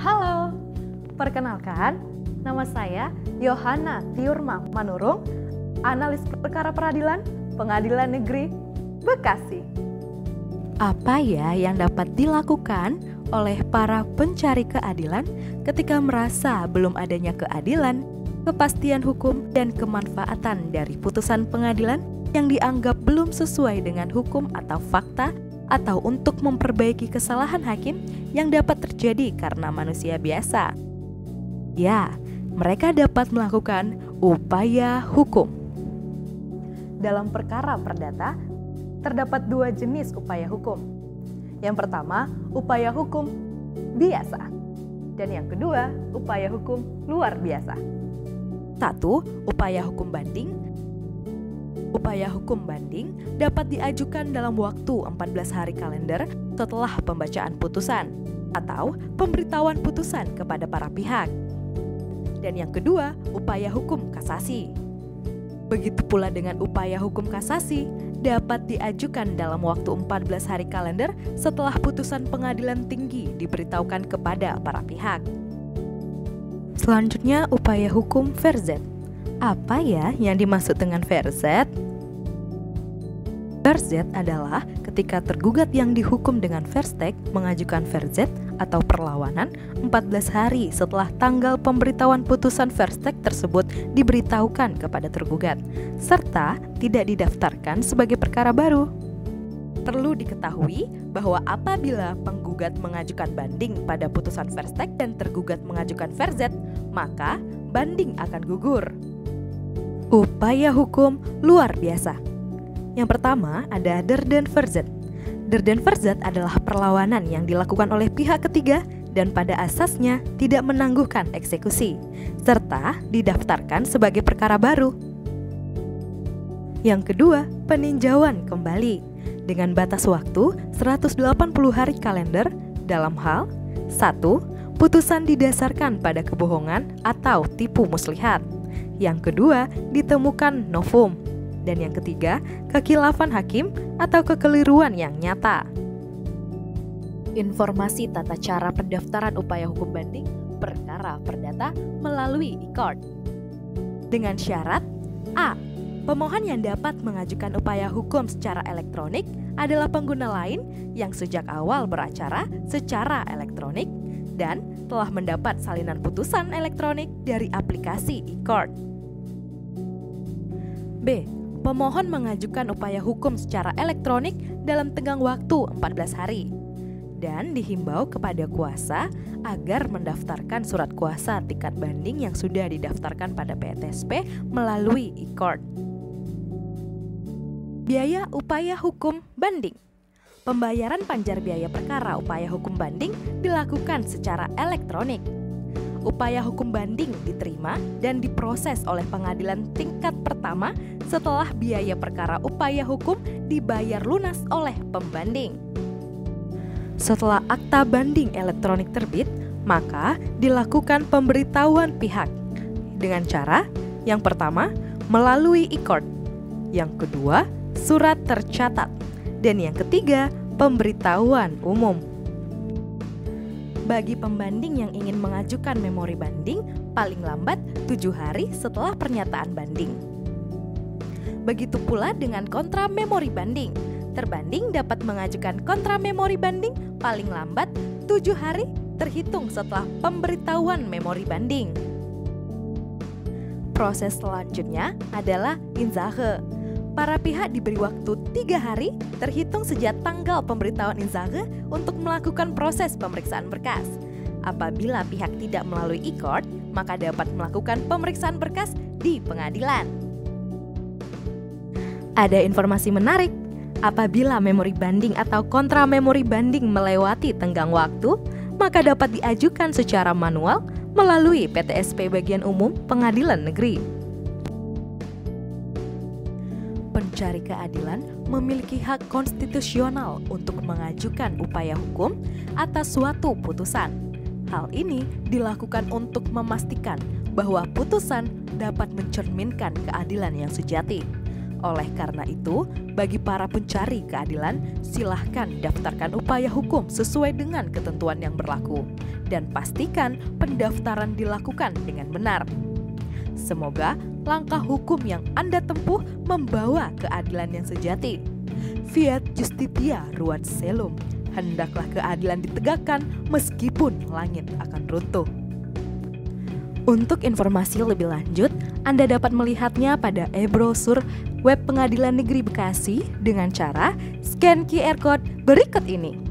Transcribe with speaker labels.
Speaker 1: Halo, perkenalkan, nama saya Yohana Tiurma Manurung, analis perkara peradilan, Pengadilan Negeri Bekasi.
Speaker 2: Apa ya yang dapat dilakukan oleh para pencari keadilan ketika merasa belum adanya keadilan, kepastian hukum, dan kemanfaatan dari putusan pengadilan yang dianggap belum sesuai dengan hukum atau fakta, atau untuk memperbaiki kesalahan hakim yang dapat terjadi karena manusia biasa? Ya, mereka dapat melakukan upaya hukum.
Speaker 1: Dalam perkara perdata, terdapat dua jenis upaya hukum. Yang pertama, upaya hukum biasa. Dan yang kedua, upaya hukum luar biasa.
Speaker 2: 1. Upaya hukum banding. Upaya hukum banding dapat diajukan dalam waktu 14 hari kalender setelah pembacaan putusan atau pemberitahuan putusan kepada para pihak. Dan yang kedua, upaya hukum kasasi. Begitu pula dengan upaya hukum kasasi, dapat diajukan dalam waktu 14 hari kalender setelah putusan pengadilan tinggi diberitahukan kepada para pihak. Selanjutnya, upaya hukum verzet. Apa ya yang dimaksud dengan verzet? Verzet adalah ketika tergugat yang dihukum dengan verstek mengajukan verzet atau perlawanan 14 hari setelah tanggal pemberitahuan putusan verstek tersebut diberitahukan kepada tergugat, serta tidak didaftarkan sebagai perkara baru. Perlu diketahui bahwa apabila penggugat mengajukan banding pada putusan verstek dan tergugat mengajukan verzet, maka banding akan gugur. Upaya hukum luar biasa. Yang pertama ada der den verzet. Der den verzet adalah perlawanan yang dilakukan oleh pihak ketiga dan pada asasnya tidak menangguhkan eksekusi, serta didaftarkan sebagai perkara baru. Yang kedua, peninjauan kembali dengan batas waktu 180 hari kalender dalam hal 1. Putusan didasarkan pada kebohongan atau tipu muslihat. Yang kedua, ditemukan novum. Dan yang ketiga, kekhilafan hakim atau kekeliruan yang nyata. Informasi tata cara pendaftaran upaya hukum banding perkara perdata melalui e-court. Dengan syarat A. Pemohon yang dapat mengajukan upaya hukum secara elektronik adalah pengguna lain yang sejak awal beracara secara elektronik dan telah mendapat salinan putusan elektronik dari aplikasi e-court. B. Pemohon mengajukan upaya hukum secara elektronik dalam tenggang waktu 14 hari dan dihimbau kepada kuasa agar mendaftarkan surat kuasa tingkat banding yang sudah didaftarkan pada PTSP melalui e-court. Biaya upaya hukum banding. Pembayaran panjar biaya perkara upaya hukum banding dilakukan secara elektronik. Upaya hukum banding diterima dan diproses oleh pengadilan tingkat pertama setelah biaya perkara upaya hukum dibayar lunas oleh pembanding. Setelah akta banding elektronik terbit, maka dilakukan pemberitahuan pihak dengan cara yang pertama melalui e-court, yang kedua surat tercatat, dan yang ketiga pemberitahuan umum. Bagi pembanding yang ingin mengajukan memori banding, paling lambat 7 hari setelah pernyataan banding. Begitu pula dengan kontra memori banding. Terbanding dapat mengajukan kontra memori banding paling lambat 7 hari terhitung setelah pemberitahuan memori banding. Proses selanjutnya adalah inzahe. Para pihak diberi waktu 3 hari terhitung sejak tanggal pemberitahuan inzahe untuk melakukan proses pemeriksaan berkas. Apabila pihak tidak melalui e-court, maka dapat melakukan pemeriksaan berkas di pengadilan. Ada informasi menarik. Apabila memori banding atau kontra memori banding melewati tenggang waktu, maka dapat diajukan secara manual melalui PTSP Bagian Umum Pengadilan Negeri. Pencari keadilan memiliki hak konstitusional untuk mengajukan upaya hukum atas suatu putusan. Hal ini dilakukan untuk memastikan bahwa putusan dapat mencerminkan keadilan yang sejati. Oleh karena itu, bagi para pencari keadilan, silahkan daftarkan upaya hukum sesuai dengan ketentuan yang berlaku dan pastikan pendaftaran dilakukan dengan benar. Semoga langkah hukum yang Anda tempuh membawa keadilan yang sejati. Fiat Justitia Ruat Celum, hendaklah keadilan ditegakkan meskipun langit akan runtuh. Untuk informasi lebih lanjut, Anda dapat melihatnya pada e-brosur web Pengadilan Negeri Bekasi dengan cara scan QR Code berikut ini.